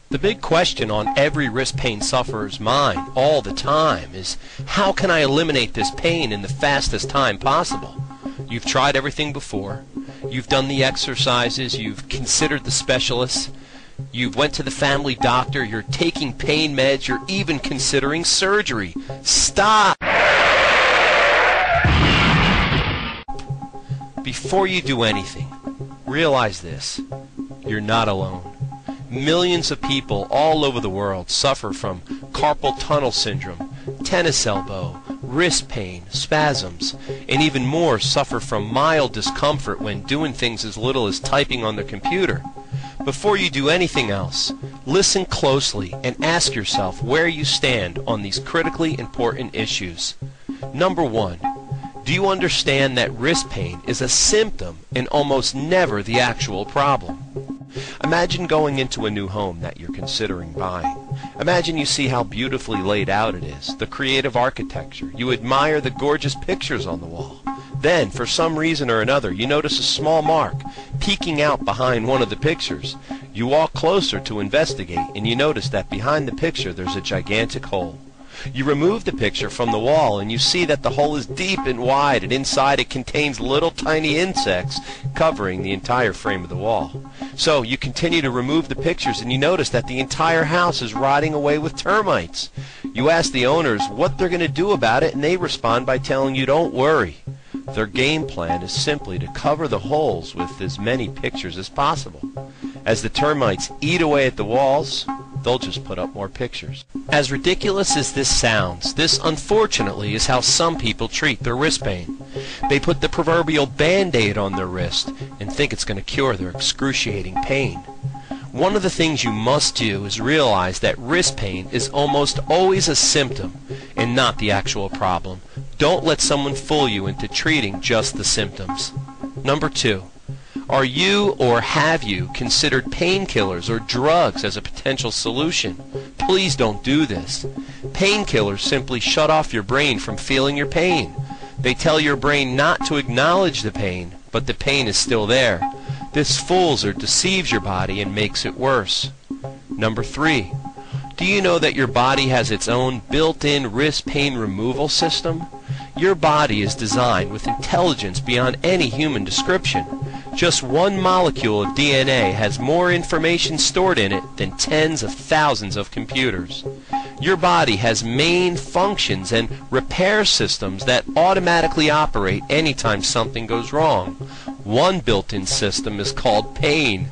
The big question on every wrist pain sufferer's mind all the time is, how can I eliminate this pain in the fastest time possible? You've tried everything before. You've done the exercises. You've considered the specialists. You've went to the family doctor. You're taking pain meds. You're even considering surgery. Stop! Before you do anything, realize this: you're not alone. Millions of people all over the world suffer from carpal tunnel syndrome, tennis elbow, wrist pain, spasms, and even more suffer from mild discomfort when doing things as little as typing on their computer. Before you do anything else, listen closely and ask yourself where you stand on these critically important issues. Number 1. Do you understand that wrist pain is a symptom and almost never the actual problem? Imagine going into a new home that you're considering buying. Imagine you see how beautifully laid out it is, the creative architecture. You admire the gorgeous pictures on the wall. Then, for some reason or another, you notice a small mark peeking out behind one of the pictures. You walk closer to investigate, and you notice that behind the picture there's a gigantic hole. You remove the picture from the wall and you see that the hole is deep and wide, and inside it contains little tiny insects covering the entire frame of the wall. So you continue to remove the pictures and you notice that the entire house is rotting away with termites. You ask the owners what they're going to do about it, and they respond by telling you, don't worry. Their game plan is simply to cover the holes with as many pictures as possible. As the termites eat away at the walls, they'll just put up more pictures. As ridiculous as this sounds, this unfortunately is how some people treat their wrist pain. They put the proverbial Band-Aid on their wrist and think it's going to cure their excruciating pain. One of the things you must do is realize that wrist pain is almost always a symptom and not the actual problem. Don't let someone fool you into treating just the symptoms. Number 2. Are you or have you considered painkillers or drugs as a potential solution? Please don't do this. Painkillers simply shut off your brain from feeling your pain. They tell your brain not to acknowledge the pain, but the pain is still there. This fools or deceives your body and makes it worse. Number 3. Do you know that your body has its own built-in wrist pain removal system? Your body is designed with intelligence beyond any human description. Just one molecule of DNA has more information stored in it than tens of thousands of computers. Your body has main functions and repair systems that automatically operate anytime something goes wrong. One built-in system is called pain.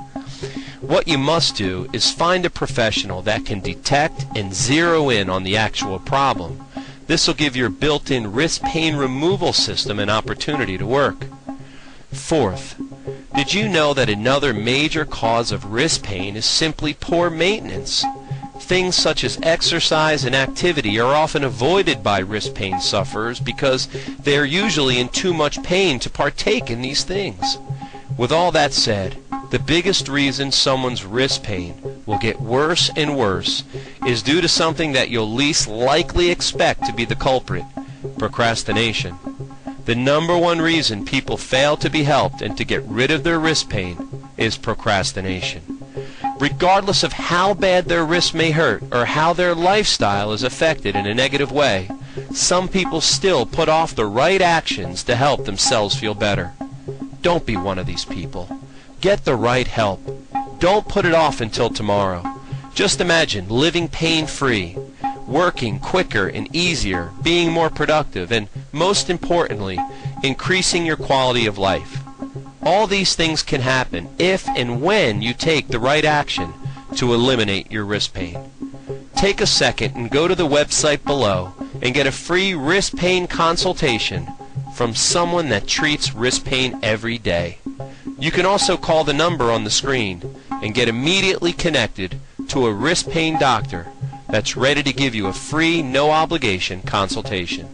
What you must do is find a professional that can detect and zero in on the actual problem. This will give your built-in wrist pain removal system an opportunity to work. 4th, did you know that another major cause of wrist pain is simply poor maintenance? Things such as exercise and activity are often avoided by wrist pain sufferers because they are usually in too much pain to partake in these things. With all that said, the biggest reason someone's wrist pain will get worse and worse is due to something that you'll least likely expect to be the culprit: procrastination. The number one reason people fail to be helped and to get rid of their wrist pain is procrastination. Regardless of how bad their wrist may hurt or how their lifestyle is affected in a negative way, some people still put off the right actions to help themselves feel better. Don't be one of these people. Get the right help. Don't put it off until tomorrow. Just imagine living pain-free, working quicker and easier, being more productive, and most importantly, increasing your quality of life. All these things can happen if and when you take the right action to eliminate your wrist pain. Take a second and go to the website below and get a free wrist pain consultation from someone that treats wrist pain every day. You can also call the number on the screen and get immediately connected to a wrist pain doctor that's ready to give you a free, no obligation consultation.